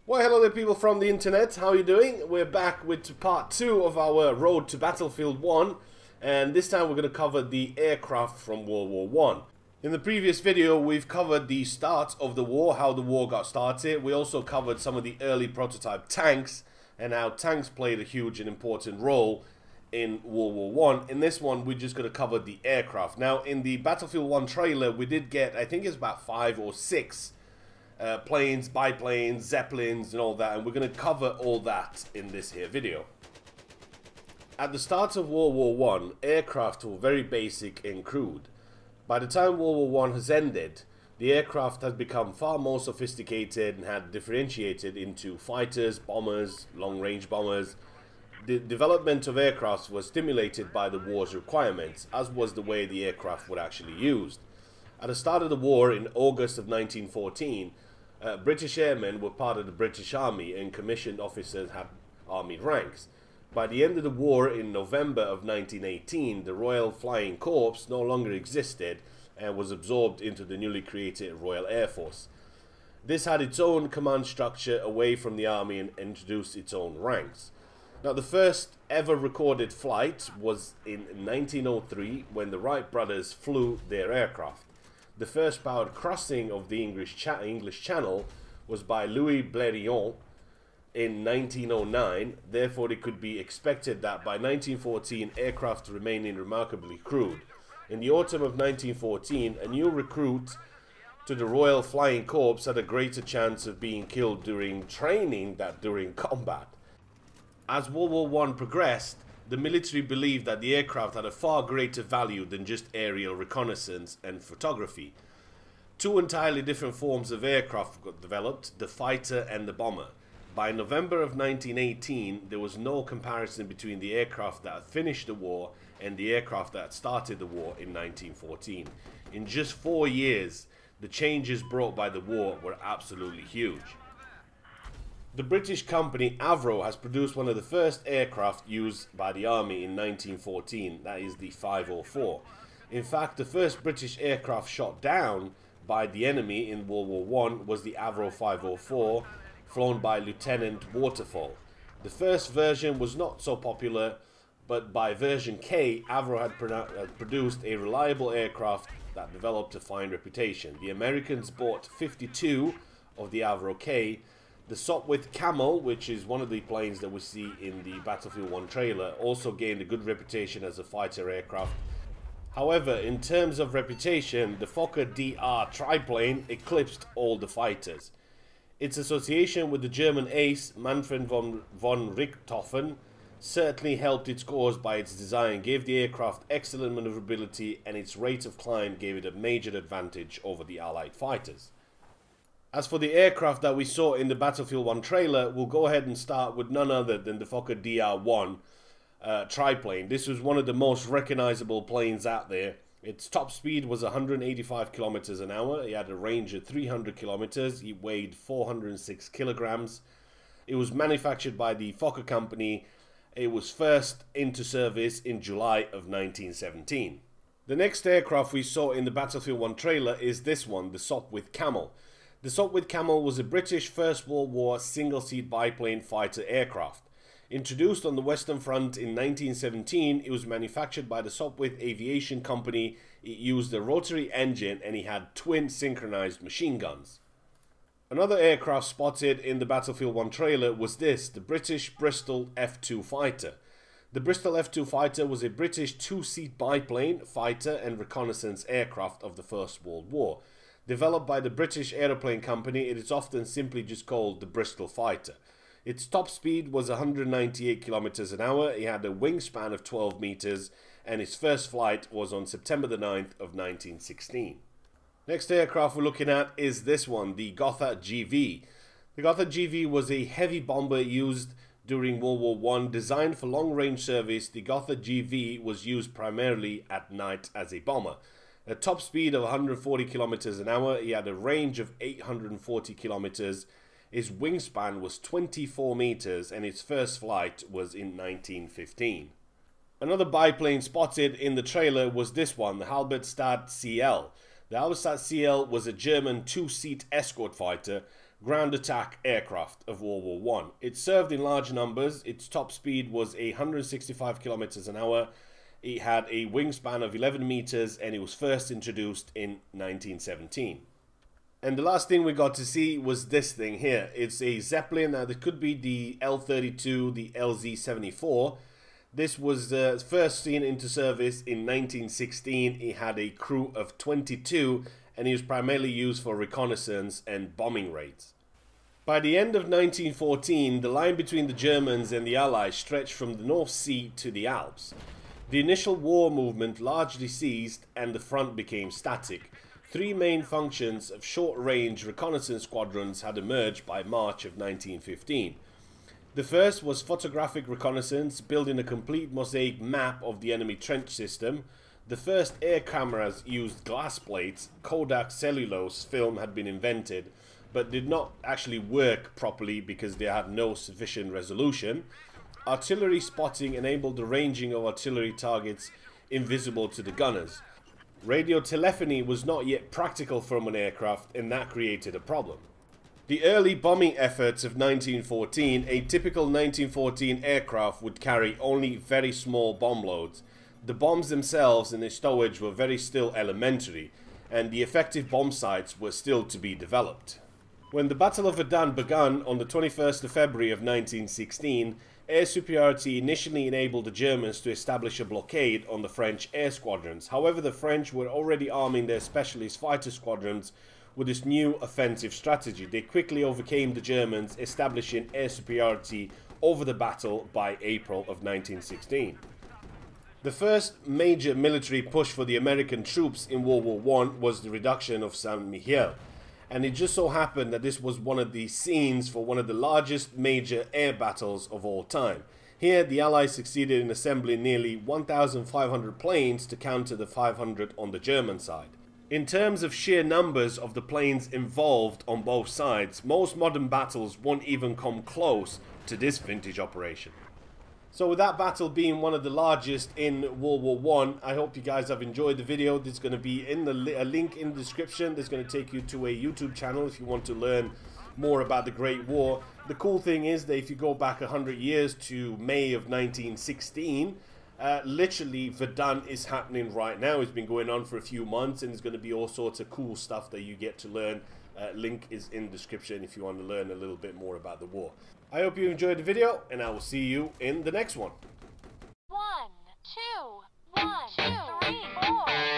Well, hello there people from the internet, how are you doing? We're back with part 2 of our road to Battlefield 1, and this time we're going to cover the aircraft from World War 1. In the previous video we've covered the start of the war, how the war got started. We also covered some of the early prototype tanks and how tanks played a huge and important role in World War 1. In this one we're just going to cover the aircraft. Now in the Battlefield 1 trailer we did get, I think it's about 5 or 6 planes, biplanes, zeppelins and all that, and we're going to cover all that in this here video. At the start of World War 1, aircraft were very basic and crude. By the time World War 1 has ended, the aircraft has become far more sophisticated and had differentiated into fighters, bombers, long-range bombers. The development of aircraft was stimulated by the war's requirements, as was the way the aircraft were actually used. At the start of the war in August of 1914, British airmen were part of the British Army and commissioned officers had army ranks. By the end of the war in November of 1918, the Royal Flying Corps no longer existed and was absorbed into the newly created Royal Air Force. This had its own command structure away from the army and introduced its own ranks. Now the first ever recorded flight was in 1903 when the Wright brothers flew their aircraft. The first powered crossing of the English Channel was by Louis Blériot in 1909, therefore it could be expected that by 1914 aircraft remaining remarkably crude. In the autumn of 1914, a new recruit to the Royal Flying Corps had a greater chance of being killed during training than during combat. As World War I progressed, the military believed that the aircraft had a far greater value than just aerial reconnaissance and photography. Two entirely different forms of aircraft got developed, the fighter and the bomber. By November of 1918, there was no comparison between the aircraft that had finished the war and the aircraft that had started the war in 1914. In just 4 years, the changes brought by the war were absolutely huge. The British company Avro has produced one of the first aircraft used by the army in 1914, that is the 504. In fact, the first British aircraft shot down by the enemy in World War I was the Avro 504, flown by Lieutenant Waterfall. The first version was not so popular, but by version K, Avro had produced a reliable aircraft that developed a fine reputation. The Americans bought 52 of the Avro K. The Sopwith Camel, which is one of the planes that we see in the Battlefield 1 trailer, also gained a good reputation as a fighter aircraft. However, in terms of reputation, the Fokker DR triplane eclipsed all the fighters. Its association with the German ace Manfred von Richthofen certainly helped its cause by its design, gave the aircraft excellent maneuverability, and its rate of climb gave it a major advantage over the Allied fighters. As for the aircraft that we saw in the Battlefield 1 trailer, we'll go ahead and start with none other than the Fokker DR1 triplane. This was one of the most recognizable planes out there. Its top speed was 185 kilometers an hour. It had a range of 300 kilometers. It weighed 406 kilograms. It was manufactured by the Fokker company. It was first into service in July of 1917. The next aircraft we saw in the Battlefield 1 trailer is this one, the Sopwith Camel. The Sopwith Camel was a British First World War single-seat biplane fighter aircraft. Introduced on the Western Front in 1917, it was manufactured by the Sopwith Aviation Company. It used a rotary engine and it had twin synchronized machine guns. Another aircraft spotted in the Battlefield 1 trailer was this, the British Bristol F-2 fighter. The Bristol F-2 fighter was a British two-seat biplane, fighter and reconnaissance aircraft of the First World War. Developed by the British Aeroplane Company, it is often simply just called the Bristol Fighter. Its top speed was 198 kilometers an hour, it had a wingspan of 12 meters, and its first flight was on September the 9th of 1916. Next aircraft we're looking at is this one, the Gotha GV. The Gotha GV was a heavy bomber used during World War I. Designed for long-range service, the Gotha GV was used primarily at night as a bomber. A top speed of 140 kilometers an hour, he had a range of 840 kilometers. His wingspan was 24 meters and its first flight was in 1915. Another biplane spotted in the trailer was this one, the Halberstadt CL. The Halberstadt CL was a German two-seat escort fighter ground attack aircraft of World War One. It served in large numbers. Its top speed was 165 kilometers an hour. It had a wingspan of 11 meters and it was first introduced in 1917. And the last thing we got to see was this thing here. It's a Zeppelin. Now, there could be the L-32, the LZ-74. This was first seen into service in 1916. It had a crew of 22, and it was primarily used for reconnaissance and bombing raids. By the end of 1914, the line between the Germans and the Allies stretched from the North Sea to the Alps. The initial war movement largely ceased, and the front became static. Three main functions of short-range reconnaissance squadrons had emerged by March of 1915. The first was photographic reconnaissance, building a complete mosaic map of the enemy trench system. The first air cameras used glass plates. Kodak cellulose film had been invented, but did not actually work properly because they had no sufficient resolution. Artillery spotting enabled the ranging of artillery targets invisible to the gunners. Radio telephony was not yet practical from an aircraft, and that created a problem. The early bombing efforts of 1914, a typical 1914 aircraft would carry only very small bomb loads. The bombs themselves and their stowage were very still elementary, and the effective bomb sites were still to be developed. When the Battle of Verdun began on the 21st of February of 1916, air superiority initially enabled the Germans to establish a blockade on the French air squadrons. However, the French were already arming their specialist fighter squadrons with this new offensive strategy. They quickly overcame the Germans, establishing air superiority over the battle by April of 1916. The first major military push for the American troops in World War I was the reduction of Saint-Mihiel. And it just so happened that this was one of the scenes for one of the largest major air battles of all time. Here, the Allies succeeded in assembling nearly 1,500 planes to counter the 500 on the German side. In terms of sheer numbers of the planes involved on both sides, most modern battles won't even come close to this vintage operation. So with that battle being one of the largest in World War I hope you guys have enjoyed the video. There's going to be a link in the description. There's going to take you to a YouTube channel if you want to learn more about the Great War. The cool thing is that if you go back 100 years to May of 1916, literally Verdun is happening right now. It's been going on for a few months, and there's going to be all sorts of cool stuff that you get to learn. Link is in the description if you want to learn a little bit more about the war. I hope you enjoyed the video, and I will see you in the next one. 1, 2, 1, 2, 3, 4.